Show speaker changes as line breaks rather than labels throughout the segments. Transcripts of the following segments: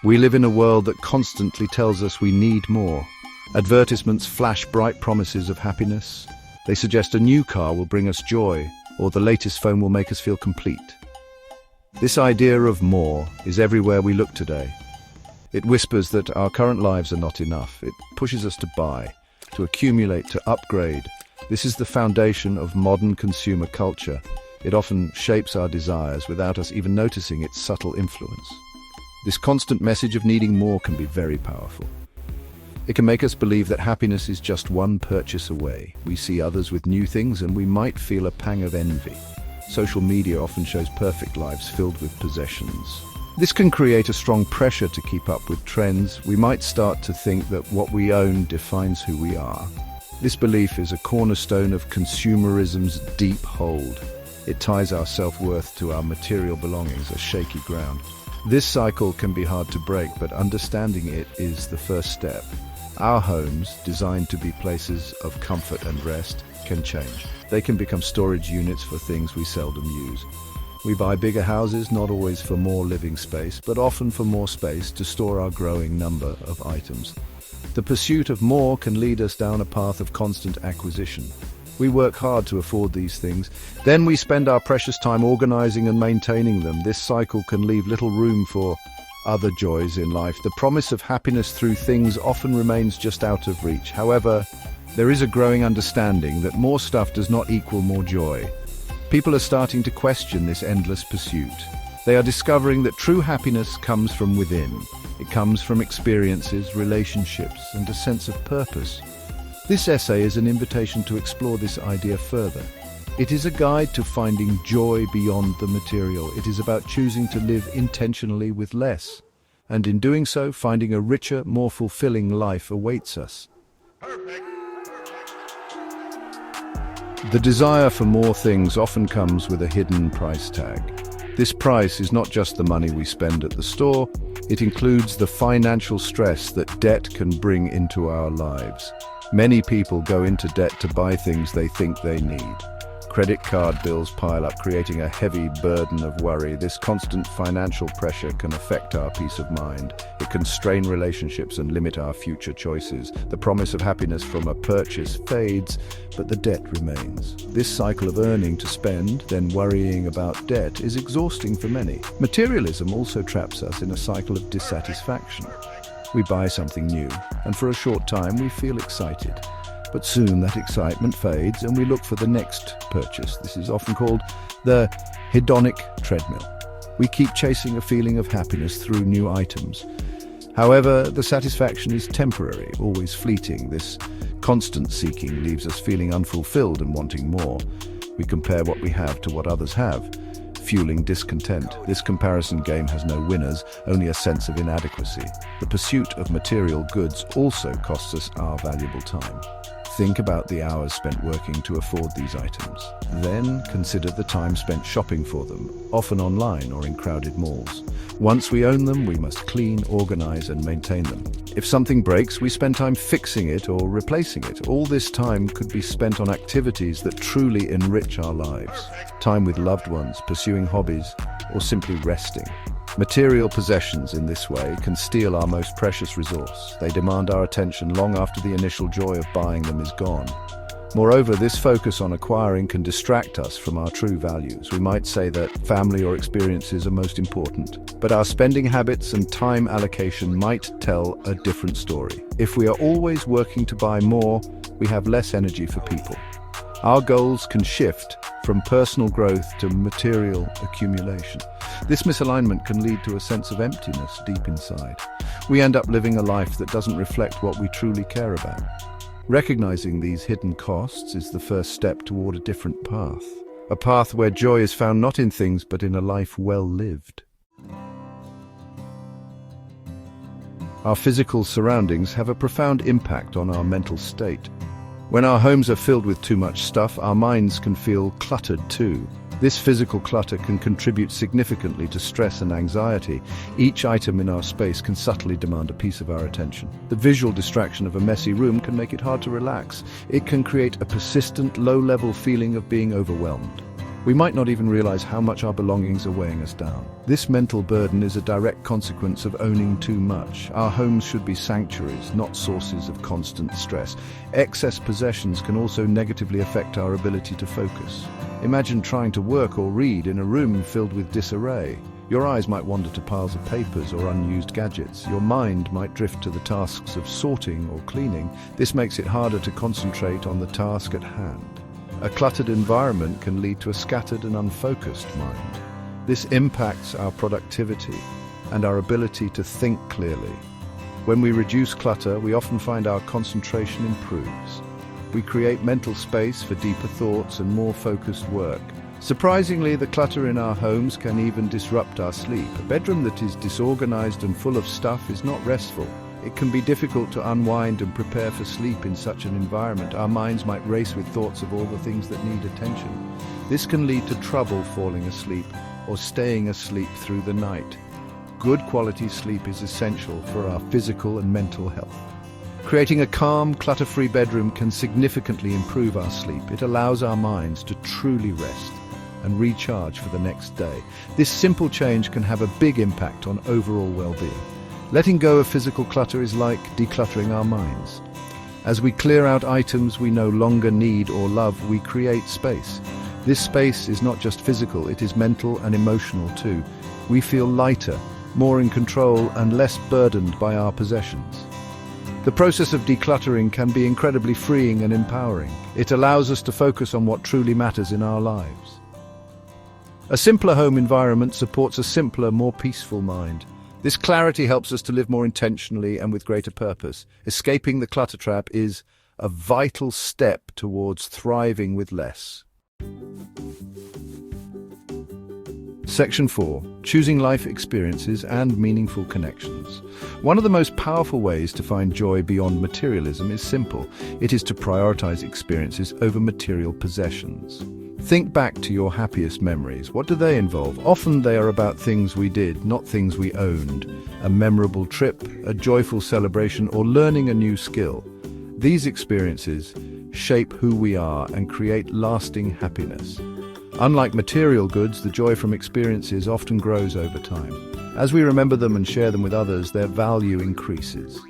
We live in a world that constantly tells us we need more. Advertisements flash bright promises of happiness. They suggest a new car will bring us joy, or the latest phone will make us feel complete. This idea of more is everywhere we look today. It whispers that our current lives are not enough. It pushes us to buy, to accumulate, to upgrade. This is the foundation of modern consumer culture. It often shapes our desires without us even noticing its subtle influence. This constant message of needing more can be very powerful. It can make us believe that happiness is just one purchase away. We see others with new things and we might feel a pang of envy. Social media often shows perfect lives filled with possessions. This can create a strong pressure to keep up with trends. We might start to think that what we own defines who we are. This belief is a cornerstone of consumerism's deep hold. It ties our self-worth to our material belongings, a shaky ground. This cycle can be hard to break, but understanding it is the first step. Our homes, designed to be places of comfort and rest, can change. They can become storage units for things we seldom use. We buy bigger houses, not always for more living space, but often for more space to store our growing number of items. The pursuit of more can lead us down a path of constant acquisition. We work hard to afford these things, then we spend our precious time organizing and maintaining them. This cycle can leave little room for other joys in life. The promise of happiness through things often remains just out of reach. However, there is a growing understanding that more stuff does not equal more joy. People are starting to question this endless pursuit. They are discovering that true happiness comes from within. It comes from experiences, relationships, and a sense of purpose. This essay is an invitation to explore this idea further. It is a guide to finding joy beyond the material. It is about choosing to live intentionally with less, and in doing so, finding a richer, more fulfilling life awaits us. The desire for more things often comes with a hidden price tag. This price is not just the money we spend at the store, it includes the financial stress that debt can bring into our lives. Many people go into debt to buy things they think they need. Credit card bills pile up, creating a heavy burden of worry. This constant financial pressure can affect our peace of mind. It can strain relationships and limit our future choices. The promise of happiness from a purchase fades, but the debt remains. This cycle of earning to spend, then worrying about debt, is exhausting for many. Materialism also traps us in a cycle of dissatisfaction. We buy something new, and for a short time we feel excited. But soon that excitement fades and we look for the next purchase. This is often called the hedonic treadmill. We keep chasing a feeling of happiness through new items. However, the satisfaction is temporary, always fleeting. This constant seeking leaves us feeling unfulfilled and wanting more. We compare what we have to what others have, fueling discontent. This comparison game has no winners, only a sense of inadequacy. The pursuit of material goods also costs us our valuable time. Think about the hours spent working to afford these items. Then consider the time spent shopping for them, often online or in crowded malls. Once we own them, we must clean, organize, and maintain them. If something breaks, we spend time fixing it or replacing it. All this time could be spent on activities that truly enrich our lives. Time with loved ones, pursuing hobbies, or simply resting. Material possessions in this way can steal our most precious resource. They demand our attention long after the initial joy of buying them is gone. Moreover, this focus on acquiring can distract us from our true values. We might say that family or experiences are most important, but our spending habits and time allocation might tell a different story. If we are always working to buy more, we have less energy for people. Our goals can shift from personal growth to material accumulation. This misalignment can lead to a sense of emptiness deep inside. We end up living a life that doesn't reflect what we truly care about. Recognizing these hidden costs is the first step toward a different path. A path where joy is found not in things but in a life well lived. Our physical surroundings have a profound impact on our mental state. When our homes are filled with too much stuff, our minds can feel cluttered too. This physical clutter can contribute significantly to stress and anxiety. Each item in our space can subtly demand a piece of our attention. The visual distraction of a messy room can make it hard to relax. It can create a persistent, low-level feeling of being overwhelmed. We might not even realize how much our belongings are weighing us down. This mental burden is a direct consequence of owning too much. Our homes should be sanctuaries, not sources of constant stress. Excess possessions can also negatively affect our ability to focus. Imagine trying to work or read in a room filled with disarray. Your eyes might wander to piles of papers or unused gadgets. Your mind might drift to the tasks of sorting or cleaning. This makes it harder to concentrate on the task at hand. A cluttered environment can lead to a scattered and unfocused mind. This impacts our productivity and our ability to think clearly. When we reduce clutter, we often find our concentration improves. We create mental space for deeper thoughts and more focused work. Surprisingly, the clutter in our homes can even disrupt our sleep. A bedroom that is disorganized and full of stuff is not restful. It can be difficult to unwind and prepare for sleep in such an environment. Our minds might race with thoughts of all the things that need attention. This can lead to trouble falling asleep or staying asleep through the night. Good quality sleep is essential for our physical and mental health. Creating a calm, clutter-free bedroom can significantly improve our sleep. It allows our minds to truly rest and recharge for the next day. This simple change can have a big impact on overall well-being. Letting go of physical clutter is like decluttering our minds. As we clear out items we no longer need or love, we create space. This space is not just physical, it is mental and emotional too. We feel lighter, more in control, and less burdened by our possessions. The process of decluttering can be incredibly freeing and empowering. It allows us to focus on what truly matters in our lives. A simpler home environment supports a simpler, more peaceful mind. This clarity helps us to live more intentionally and with greater purpose. Escaping the clutter trap is a vital step towards thriving with less. Section 4. Choosing life experiences and meaningful connections. One of the most powerful ways to find joy beyond materialism is simple. It is to prioritize experiences over material possessions. Think back to your happiest memories. What do they involve? Often they are about things we did, not things we owned. A memorable trip, a joyful celebration, or learning a new skill. These experiences shape who we are and create lasting happiness. Unlike material goods, the joy from experiences often grows over time. As we remember them and share them with others, their value increases.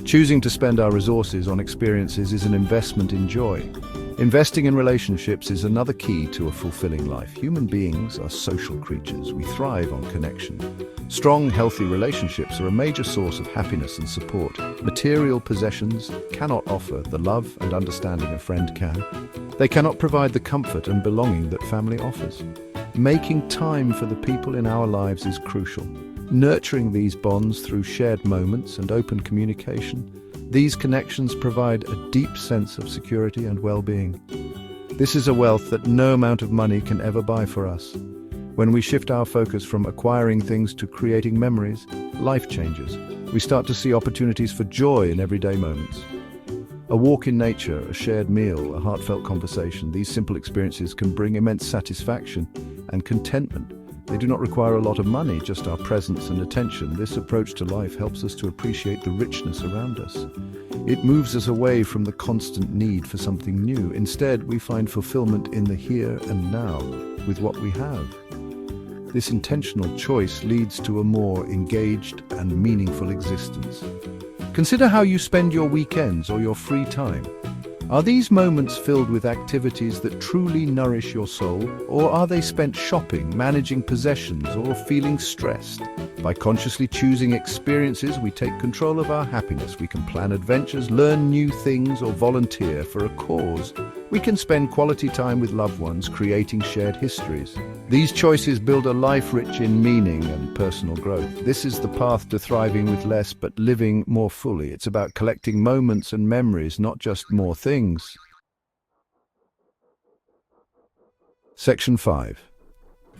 Choosing to spend our resources on experiences is an investment in joy. Investing in relationships is another key to a fulfilling life. Human beings are social creatures. We thrive on connection. Strong, healthy relationships are a major source of happiness and support. Material possessions cannot offer the love and understanding a friend can. They cannot provide the comfort and belonging that family offers. Making time for the people in our lives is crucial. Nurturing these bonds through shared moments and open communication. These connections provide a deep sense of security and well-being. This is a wealth that no amount of money can ever buy for us. When we shift our focus from acquiring things to creating memories, life changes. We start to see opportunities for joy in everyday moments. A walk in nature, a shared meal, a heartfelt conversation, these simple experiences can bring immense satisfaction and contentment. They do not require a lot of money, just our presence and attention. This approach to life helps us to appreciate the richness around us. It moves us away from the constant need for something new. Instead, we find fulfillment in the here and now with what we have. This intentional choice leads to a more engaged and meaningful existence. Consider how you spend your weekends or your free time. Are these moments filled with activities that truly nourish your soul, or are they spent shopping, managing possessions, or feeling stressed? By consciously choosing experiences, we take control of our happiness. We can plan adventures, learn new things, or volunteer for a cause. We can spend quality time with loved ones, creating shared histories. These choices build a life rich in meaning and personal growth. This is the path to thriving with less, but living more fully. It's about collecting moments and memories, not just more things. Section 5.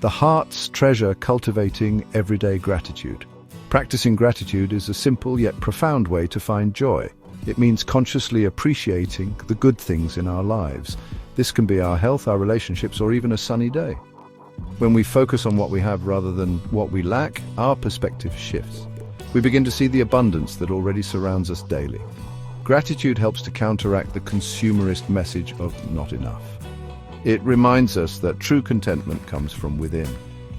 The heart's treasure: cultivating everyday gratitude. Practicing gratitude is a simple yet profound way to find joy. It means consciously appreciating the good things in our lives. This can be our health, our relationships, or even a sunny day. When we focus on what we have rather than what we lack, our perspective shifts. We begin to see the abundance that already surrounds us daily. Gratitude helps to counteract the consumerist message of not enough. It reminds us that true contentment comes from within.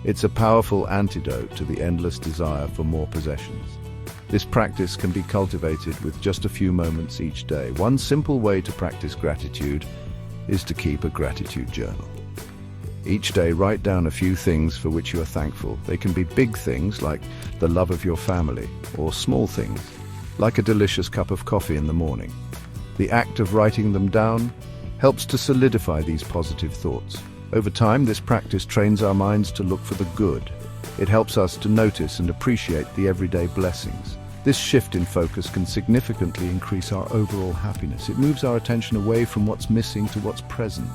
It's a powerful antidote to the endless desire for more possessions. This practice can be cultivated with just a few moments each day. One simple way to practice gratitude is to keep a gratitude journal. Each day, write down a few things for which you are thankful. They can be big things like the love of your family, or small things like a delicious cup of coffee in the morning. The act of writing them down helps to solidify these positive thoughts. Over time, this practice trains our minds to look for the good. It helps us to notice and appreciate the everyday blessings. This shift in focus can significantly increase our overall happiness. It moves our attention away from what's missing to what's present.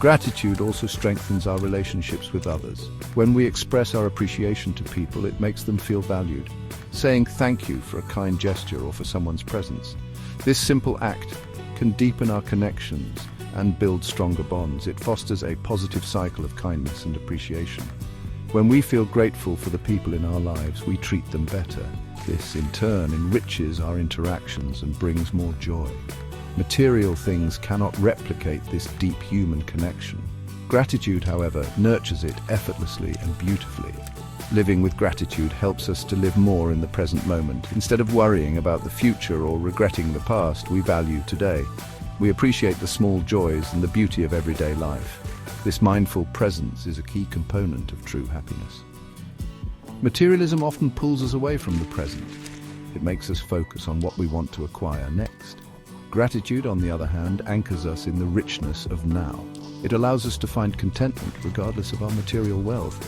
Gratitude also strengthens our relationships with others. When we express our appreciation to people, it makes them feel valued. Saying thank you for a kind gesture or for someone's presence. This simple act can deepen our connections and build stronger bonds. It fosters a positive cycle of kindness and appreciation. When we feel grateful for the people in our lives, we treat them better. This, in turn, enriches our interactions and brings more joy. Material things cannot replicate this deep human connection. Gratitude, however, nurtures it effortlessly and beautifully. Living with gratitude helps us to live more in the present moment. Instead of worrying about the future or regretting the past, we value today. We appreciate the small joys and the beauty of everyday life. This mindful presence is a key component of true happiness. Materialism often pulls us away from the present. It makes us focus on what we want to acquire next. Gratitude, on the other hand, anchors us in the richness of now. It allows us to find contentment regardless of our material wealth.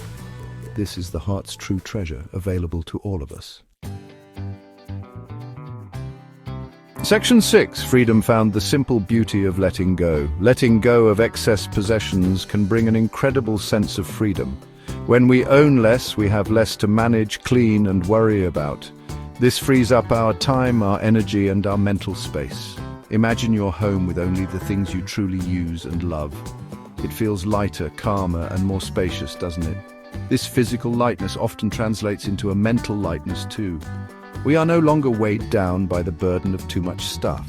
This is the heart's true treasure, available to all of us. Section 6. Freedom found the simple beauty of letting go. Letting go of excess possessions can bring an incredible sense of freedom. When we own less, we have less to manage, clean, and worry about. This frees up our time, our energy, and our mental space. Imagine your home with only the things you truly use and love. It feels lighter, calmer, and more spacious, doesn't it? This physical lightness often translates into a mental lightness too. We are no longer weighed down by the burden of too much stuff.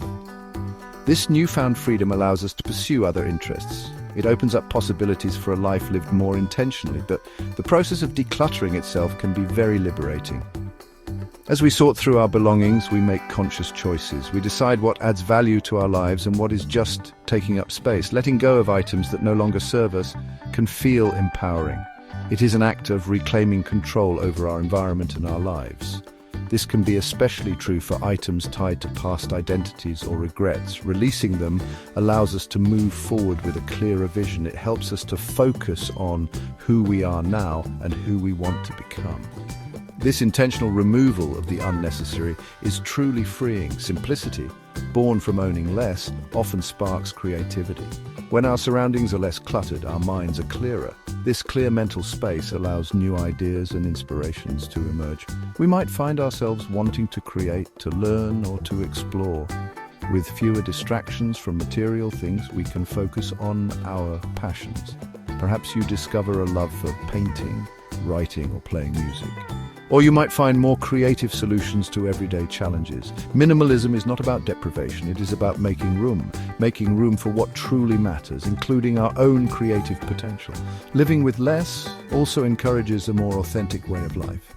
This newfound freedom allows us to pursue other interests. It opens up possibilities for a life lived more intentionally, but the process of decluttering itself can be very liberating. As we sort through our belongings, we make conscious choices. We decide what adds value to our lives and what is just taking up space. Letting go of items that no longer serve us can feel empowering. It is an act of reclaiming control over our environment and our lives. This can be especially true for items tied to past identities or regrets. Releasing them allows us to move forward with a clearer vision. It helps us to focus on who we are now and who we want to become. This intentional removal of the unnecessary is truly freeing. Simplicity, born from owning less, often sparks creativity. When our surroundings are less cluttered, our minds are clearer. This clear mental space allows new ideas and inspirations to emerge. We might find ourselves wanting to create, to learn, or to explore. With fewer distractions from material things, we can focus on our passions. Perhaps you discover a love for painting, writing, or playing music. Or you might find more creative solutions to everyday challenges. Minimalism is not about deprivation, it is about making room for what truly matters, including our own creative potential. Living with less also encourages a more authentic way of life.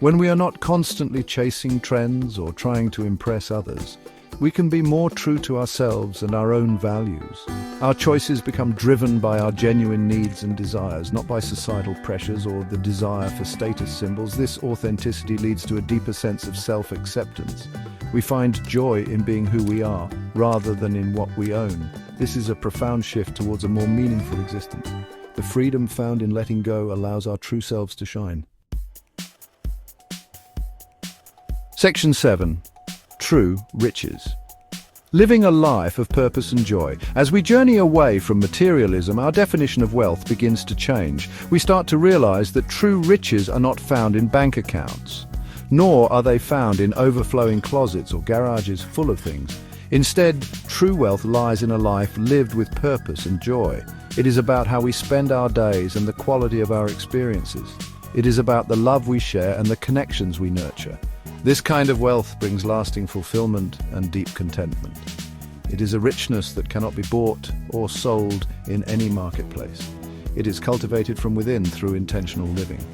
When we are not constantly chasing trends or trying to impress others, we can be more true to ourselves and our own values. Our choices become driven by our genuine needs and desires, not by societal pressures or the desire for status symbols. This authenticity leads to a deeper sense of self-acceptance. We find joy in being who we are, rather than in what we own. This is a profound shift towards a more meaningful existence. The freedom found in letting go allows our true selves to shine. Section 7. True riches. Living a life of purpose and joy. As we journey away from materialism, our definition of wealth begins to change. We start to realize that true riches are not found in bank accounts, nor are they found in overflowing closets or garages full of things. Instead, true wealth lies in a life lived with purpose and joy. It is about how we spend our days and the quality of our experiences. It is about the love we share and the connections we nurture. This kind of wealth brings lasting fulfillment and deep contentment. It is a richness that cannot be bought or sold in any marketplace. It is cultivated from within through intentional living.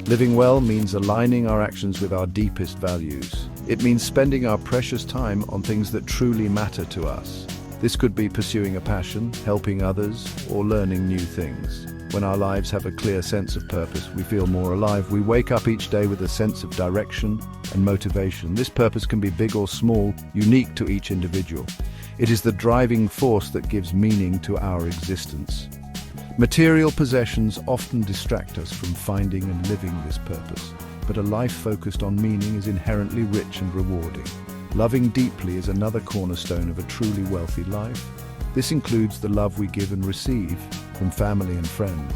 Living well means aligning our actions with our deepest values. It means spending our precious time on things that truly matter to us. This could be pursuing a passion, helping others, or learning new things. When our lives have a clear sense of purpose, we feel more alive. We wake up each day with a sense of direction and motivation. This purpose can be big or small, unique to each individual. It is the driving force that gives meaning to our existence. Material possessions often distract us from finding and living this purpose, but a life focused on meaning is inherently rich and rewarding. Loving deeply is another cornerstone of a truly wealthy life. This includes the love we give and receive from family and friends.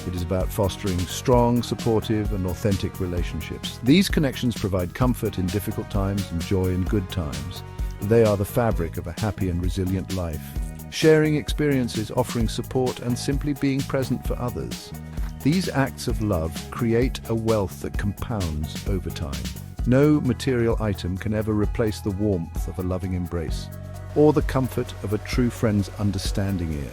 It is about fostering strong, supportive, and authentic relationships. These connections provide comfort in difficult times and joy in good times. They are the fabric of a happy and resilient life. Sharing experiences, offering support, and simply being present for others. These acts of love create a wealth that compounds over time. No material item can ever replace the warmth of a loving embrace, or the comfort of a true friend's understanding ear.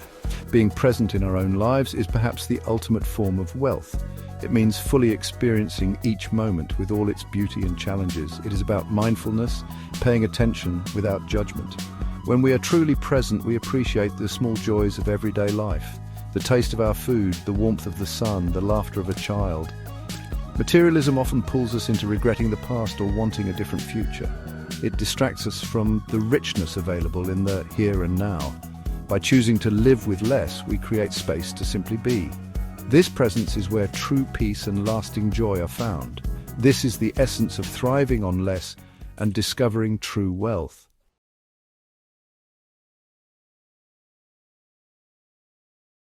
Being present in our own lives is perhaps the ultimate form of wealth. It means fully experiencing each moment with all its beauty and challenges. It is about mindfulness, paying attention without judgment. When we are truly present, we appreciate the small joys of everyday life. The taste of our food, the warmth of the sun, the laughter of a child. Materialism often pulls us into regretting the past or wanting a different future. It distracts us from the richness available in the here and now. By choosing to live with less, we create space to simply be. This presence is where true peace and lasting joy are found. This is the essence of thriving on less and discovering true wealth.